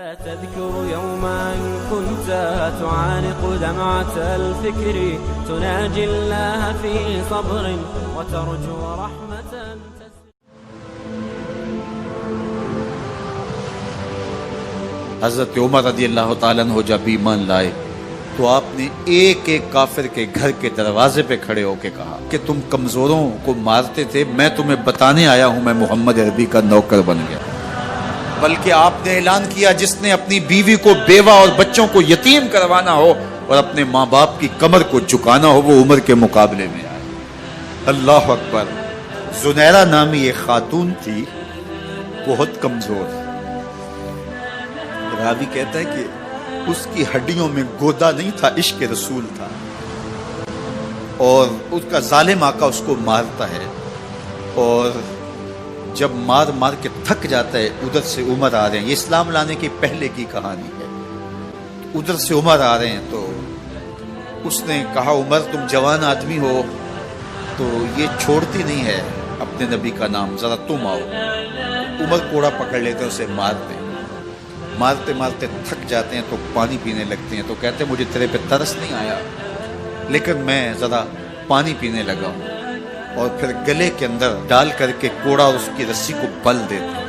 تذكر يوما كنت تعانق دمعة الفكر تناجي الله في صبر وترجو رحمة. حضرت عمر رضی اللہ تعالیٰ عنہ جب ایمان لائے تو آپ نے ایک ایک کافر کے گھر کے دروازے پہ کھڑے ہو کے کہا کہ تم کمزوروں کو مارتے تھے، میں تمہیں بتانے آیا ہوں میں محمد عربی کا نوکر بن گیا. بلکہ آپ نے اعلان کیا جس نے اپنی بیوی کو بیوہ اور بچوں کو یتیم کروانا ہو اور اپنے ماں باپ کی کمر کو جھکانا ہو وہ عمر کے مقابلے میں آئے. اللہ اکبر. زنیرہ نامی ایک خاتون تھی، بہت کمزور. راوی کہتا ہے کہ اس کی ہڈیوں میں گودا نہیں تھا، عشق رسول تھا، اور اس کا ظالم آقا اس کو مارتا ہے، اور جب مار مار کے تھک جاتا ہے ادھر سے عمر آ رہے ہیں. یہ اسلام لانے کے پہلے کی کہانی ہے. ادھر سے عمر آ رہے ہیں تو اس نے کہا عمر تم جوان آدمی ہو تو یہ چھوڑتی نہیں ہے اپنے نبی کا نام، ذرا تم آؤ. عمر کوڑا پکڑ لیتے ہیں، اسے مارتے مارتے تھک جاتے ہیں تو پانی پینے لگتے ہیں. تو کہتے ہیں مجھے تیرے پہ ترس نہیں آیا لیکن میں ذرا پانی پینے لگا ہوں، اور پھر گلے کے اندر ڈال کر کے کوڑا اور اس کی رسی کو بل دیتے ہیں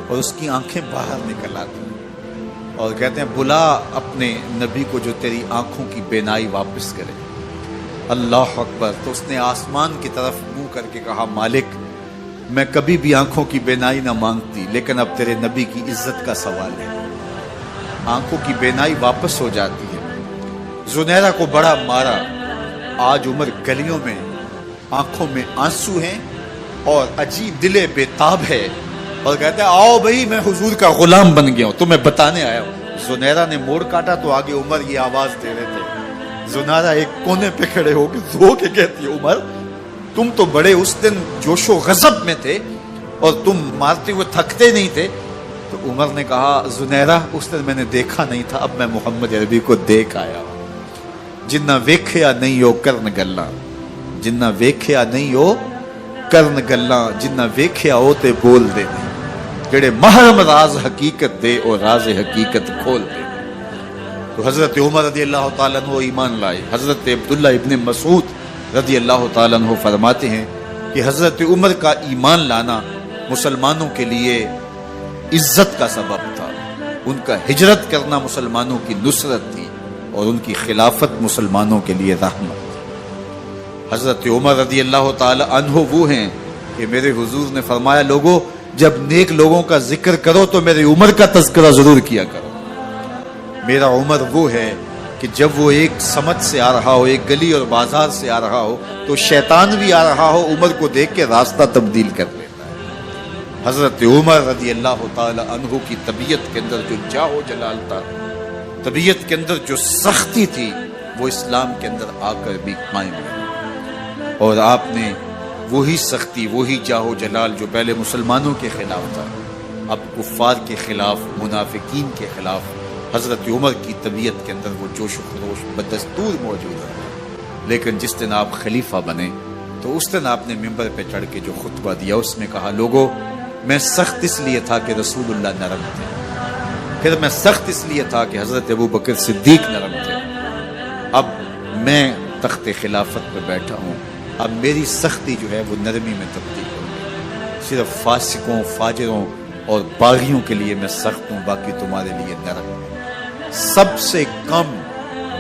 اور اس کی آنکھیں باہر نکل آتی ہیں اور کہتے ہیں بلا اپنے نبی کو جو تیری آنکھوں کی بینائی واپس کرے. اللہ اکبر. تو اس نے آسمان کی طرف منہ کر کے کہا مالک میں کبھی بھی آنکھوں کی بینائی نہ مانگتی لیکن اب تیرے نبی کی عزت کا سوال ہے. آنکھوں کی بینائی واپس ہو جاتی ہے. زنیرہ کو بڑا مارا. آج عمر گلیوں میں آنکھوں میں آنسو ہیں اور عجیب دلے بے تاب ہے اور کہتے ہیں آؤ بھائی میں حضور کا غلام بن گیا ہوں، تمہیں بتانے آیا ہوں. زنیرہ نے موڑ کاٹا تو آگے عمر یہ آواز دے رہے تھے. زنیرہ ایک کونے پہ کھڑے ہو کے رو کے کہتی ہے عمر تم تو بڑے اس دن جوش و غضب میں تھے اور تم مارتے ہوئے تھکتے نہیں تھے. تو عمر نے کہا زنیرہ اس دن میں نے دیکھا نہیں تھا، اب میں محمد عربی کو دیکھ آیا ہوں. جنہ ویکھیا نہیں ہو کرن گلاں، جنہ ویکھیا نہیں ہو کرن گلاں، جنہ ویکھیا ہو تے بول دے، جڑے محرم راز حقیقت دے اور راز حقیقت کھول دے. تو حضرت عمر رضی اللہ تعالیٰ عنہ ایمان لائے. حضرت عبداللہ ابن مسعود رضی اللہ تعالیٰ عنہ فرماتے ہیں کہ حضرت عمر کا ایمان لانا مسلمانوں کے لیے عزت کا سبب تھا. ان کا ہجرت کرنا مسلمانوں کی نصرت تھی اور ان کی خلافت مسلمانوں کے لیے رحمت. حضرت عمر رضی اللہ تعالی عنہ وہ ہیں کہ میرے حضور نے فرمایا لوگوں جب نیک لوگوں کا ذکر کرو تو میرے عمر کا تذکرہ ضرور کیا کرو. میرا عمر وہ ہے کہ جب وہ ایک سمت سے آ رہا ہو، ایک گلی اور بازار سے آ رہا ہو تو شیطان بھی آ رہا ہو عمر کو دیکھ کے راستہ تبدیل کر لیتا ہے. حضرت عمر رضی اللہ تعالی عنہ کی طبیعت کے اندر جو جاہ و جلال تھا، طبیعت کے اندر جو سختی تھی وہ اسلام کے اندر آ کر بھی قائم ہے. اور آپ نے وہی سختی، وہی جاہ و جلال جو پہلے مسلمانوں کے خلاف تھا اب کفار کے خلاف، منافقین کے خلاف حضرت عمر کی طبیعت کے اندر وہ جوش و خروش بدستور موجود ہے. لیکن جس دن آپ خلیفہ بنے تو اس دن آپ نے ممبر پہ چڑھ کے جو خطبہ دیا اس میں کہا لوگوں میں سخت اس لیے تھا کہ رسول اللہ نرم تھے، پھر میں سخت اس لیے تھا کہ حضرت ابوبکر صدیق نرم تھے، اب میں تخت خلافت پہ بیٹھا ہوں، اب میری سختی جو ہے وہ نرمی میں تبدیل ہو گئی. صرف فاسقوں، فاجروں اور باغیوں کے لیے میں سخت ہوں، باقی تمہارے لیے نرم. سب سے کم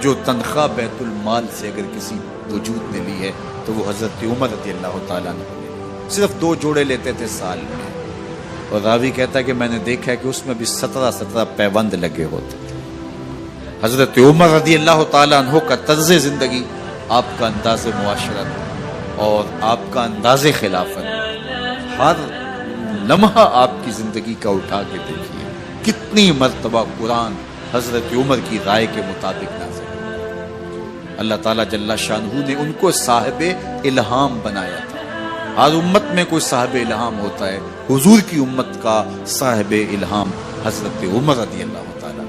جو تنخواہ بیت المال سے اگر کسی وجود نے لی ہے تو وہ حضرت عمر رضی اللہ تعالیٰ عنہ نے صرف 2 جوڑے لیتے تھے سال میں. اور راوی کہتا ہے کہ میں نے دیکھا ہے کہ اس میں بھی 17 پیوند لگے ہوتے تھے. حضرت عمر رضی اللہ تعالیٰ عنہ کا طرز زندگی، آپ کا انداز معاشرت اور آپ کا انداز خلافت، ہر لمحہ آپ کی زندگی کا اٹھا کے دیکھیے کتنی مرتبہ قرآن حضرت عمر کی رائے کے مطابق نازل. اللہ تعالیٰ جل شانہ نے ان کو صاحب الہام بنایا تھا. ہر امت میں کوئی صاحب الہام ہوتا ہے، حضور کی امت کا صاحب الہام حضرت عمر رضی اللہ تعالیٰ،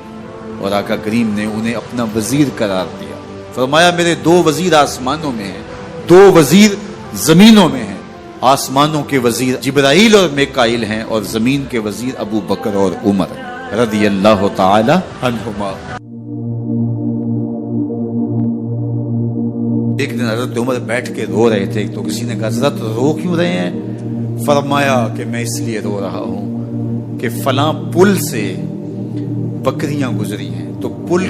اور آقا کریم نے انہیں اپنا وزیر قرار دیا. فرمایا میرے 2 وزیر آسمانوں میں ہیں، 2 وزیر زمینوں میں ہیں. آسمانوں کے وزیر جبرائیل اور میکائیل ہیں اور زمین کے وزیر ابو بکر اور عمر. رضی اللہ تعالی عنہما۔ ایک دن حضرت عمر بیٹھ کے رو رہے تھے، تو کسی نے کہا حضرت رو کیوں رہے ہیں؟ فرمایا کہ میں اس لیے رو رہا ہوں کہ فلاں پل سے بکریاں گزری ہیں، تو پل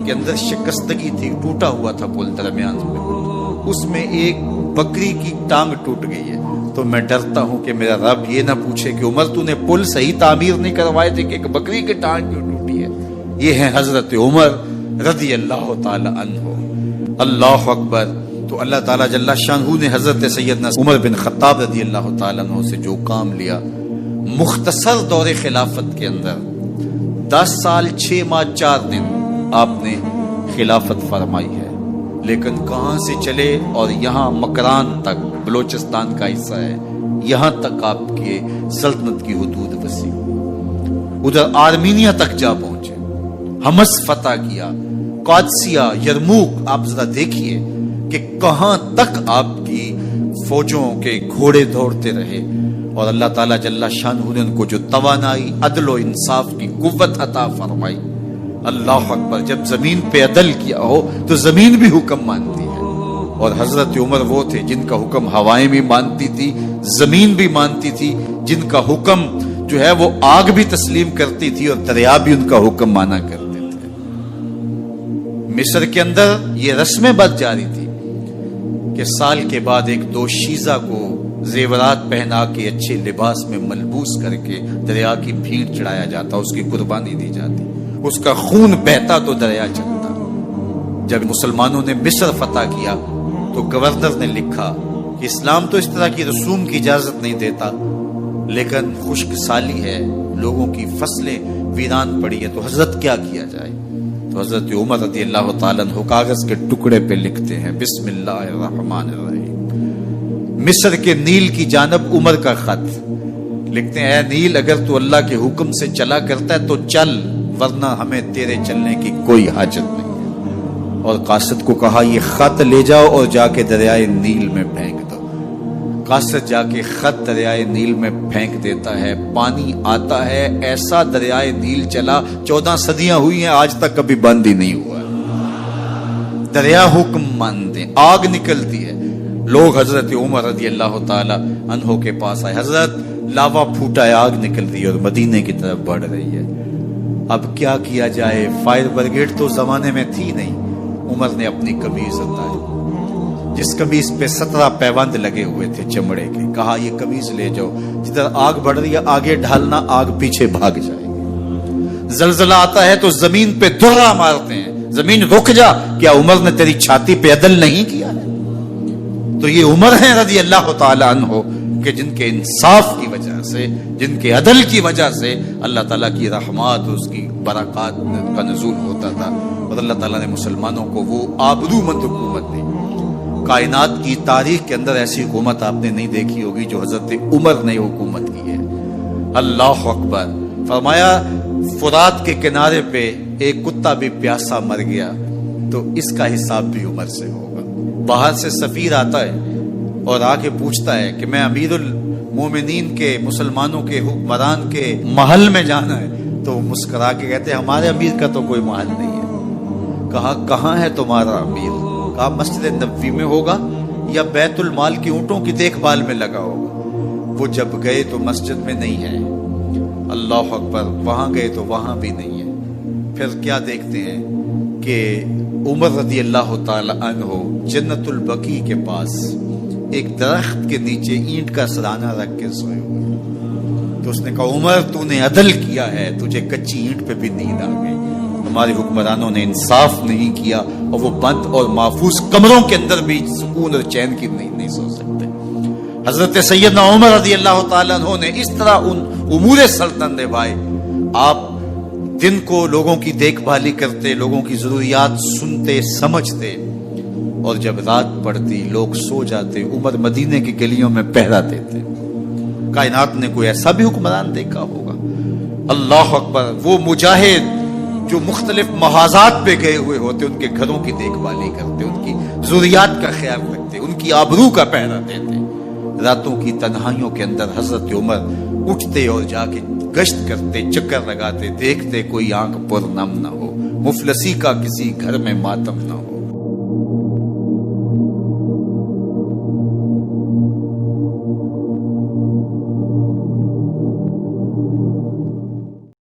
کے اندر شکستگی تھی، ٹوٹا ہوا تھا پل درمیان میں، اس میں ایک بکری کی ٹانگ ٹوٹ گئی ہے، تو میں ڈرتا ہوں کہ میرا رب یہ نہ پوچھے کہ عمر تو نے پل صحیح تعمیر نہیں کروائے تھے کہ ایک بکری کی ٹانگ کیوں ٹوٹی ہے۔ یہ ہے حضرت عمر رضی اللہ تعالی عنہ۔ اللہ اکبر۔ تو اللہ تعالیٰ جل شانہ نے حضرت سیدنا عمر بن خطاب رضی اللہ تعالیٰ عنہ سے جو کام لیا، مختصر دور خلافت کے اندر 10 سال 6 ماہ 4 دن آپ نے خلافت فرمائی ہے، لیکن کہاں سے چلے اور یہاں مکران تک، بلوچستان کا حصہ ہے، یہاں تک آپ کے سلطنت کی حدود وسیع، ادھر آرمینیا تک جا پہنچے، حمص فتح کیا، قادسیہ، یرموک۔ آپ ذرا دیکھیے کہ کہاں تک آپ کی فوجوں کے گھوڑے دوڑتے رہے، اور اللہ تعالیٰ جل شانہ نے ان کو جو توانائی، عدل و انصاف کی قوت عطا فرمائی۔ اللہ اکبر۔ جب زمین پہ عدل کیا ہو تو زمین بھی حکم مانتی ہے، اور حضرت عمر وہ تھے جن کا حکم ہوائیں بھی مانتی تھی، زمین بھی مانتی تھی، جن کا حکم جو ہے وہ آگ بھی تسلیم کرتی تھی اور دریا بھی ان کا حکم مانا کرتے تھے۔ مصر کے اندر یہ رسمیں بد جاری تھی کہ سال کے بعد ایک دوشیزہ کو زیورات پہنا کے اچھے لباس میں ملبوس کر کے دریا کی بھیڑ چڑھایا جاتا، اس کی قربانی دی جاتی، اس کا خون بہتا تو دریا چلتا۔ جب مسلمانوں نے مصر فتح کیا تو گورنر نے لکھا کہ اسلام تو اس طرح کی رسوم کی اجازت نہیں دیتا، لیکن خشک سالی ہے، لوگوں کی فصلیں ویران پڑی ہے، تو حضرت کیا کیا جائے؟ تو حضرت عمر رضی اللہ تعالیٰ عنہ کاغذ کے ٹکڑے پہ لکھتے ہیں بسم اللہ الرحمن الرحیم، مصر کے نیل کی جانب عمر کا خط لکھتے ہیں، اے نیل اگر تو اللہ کے حکم سے چلا کرتا ہے تو چل، ورنہ ہمیں تیرے چلنے کی کوئی حاجت نہیں ہے۔ اور قاصد کو کہا یہ خط لے جاؤ اور جا کے دریائے نیل میں پھینک دو۔ قاصد جا کے خط دریائے نیل میں پھینک دیتا ہے، پانی آتا ہے، ایسا دریائے نیل چلا 14 صدیاں ہوئی ہیں آج تک کبھی بند ہی نہیں ہوا۔ دریا حکم مانتے، آگ نکلتی ہے، لوگ حضرت عمر رضی اللہ تعالی عنہ کے پاس آئے، حضرت لاوا پھوٹا ہے، آگ نکل رہی ہے اور مدینے کی طرف بڑھ رہی ہے، اب کیا کیا جائے؟ فائر بریگیڈ تو زمانے میں تھی نہیں۔ عمر نے اپنی قمیض اتاری، جس قمیض پہ 17 پیوند لگے ہوئے تھے چمڑے کے، کہا یہ قمیض لے جاؤ، جدھر آگ بڑھ رہی ہے آگے ڈھالنا، آگ پیچھے بھاگ جائے گی۔ زلزلہ آتا ہے تو زمین پہ دھرا مارتے ہیں، زمین رک جا، کیا عمر نے تیری چھاتی پہ عدل نہیں کیا ہے؟ تو یہ عمر ہیں رضی اللہ تعالی عنہ کہ جن کے انصاف کی وجہ سے، جن کے عدل کی وجہ سے اللہ تعالیٰ کی رحمات، اس کی برکات کا نزول ہوتا تھا، اور اللہ تعالیٰ نے مسلمانوں کو وہ آبرو مند حکومت دی۔ کائنات کی تاریخ کے اندر ایسی حکومت آپ نے نہیں دیکھی ہوگی جو حضرت عمر نے حکومت کی ہے۔ اللہ اکبر۔ فرمایا فرات کے کنارے پہ ایک کتا بھی پیاسا مر گیا تو اس کا حساب بھی عمر سے ہوگا۔ باہر سے سفیر آتا ہے اور آ کے پوچھتا ہے کہ میں امیر المومنین کے، مسلمانوں کے حکمران کے محل میں جانا ہے، تو مسکرا کے کہتے ہیں ہمارے امیر کا تو کوئی محل نہیں ہے۔ کہا کہاں ہے تمہارا امیر؟ کہا مسجد نبوی میں ہوگا یا بیت المال کی اونٹوں کی دیکھ بھال میں لگا ہوگا۔ وہ جب گئے تو مسجد میں نہیں ہے، اللہ اکبر، وہاں گئے تو وہاں بھی نہیں ہے۔ پھر کیا دیکھتے ہیں کہ عمر رضی اللہ تعالی عنہ جنت البقیع کے پاس ایک درخت کے نیچے اینٹ کا سرانہ رکھ کے سوئے ہوئے، تو اس نے کہا عمر تو نے عدل کیا ہے، تجھے کچی اینٹ پہ بھی نیند آ گئی، ہمارے حکمرانوں نے انصاف نہیں کیا، اور وہ بند اور محفوظ کمروں کے اندر بھی سکون اور چین کی نہیں سو سکتے۔ حضرت سیدنا عمر رضی اللہ تعالیٰ عنہ نے اس طرح ان امور سلطنت نبھائے۔ آپ دن کو لوگوں کی دیکھ بھالی کرتے، لوگوں کی ضروریات سنتے سمجھتے، اور جب رات پڑتی لوگ سو جاتے، عمر مدینے کی گلیوں میں پہرا دیتے۔ کائنات نے کوئی ایسا بھی حکمران دیکھا ہوگا؟ اللہ اکبر۔ وہ مجاہد جو مختلف محاذات پہ گئے ہوئے ہوتے، ان کے گھروں کی دیکھ بھالی کرتے، ان کی ضروریات کا خیال رکھتے، ان کی آبرو کا پہرا دیتے۔ راتوں کی تنہائیوں کے اندر حضرت عمر اٹھتے اور جا کے گشت کرتے، چکر لگاتے، دیکھتے کوئی آنکھ پر نم نہ ہو، مفلسی کا کسی گھر میں ماتم نہ ہو۔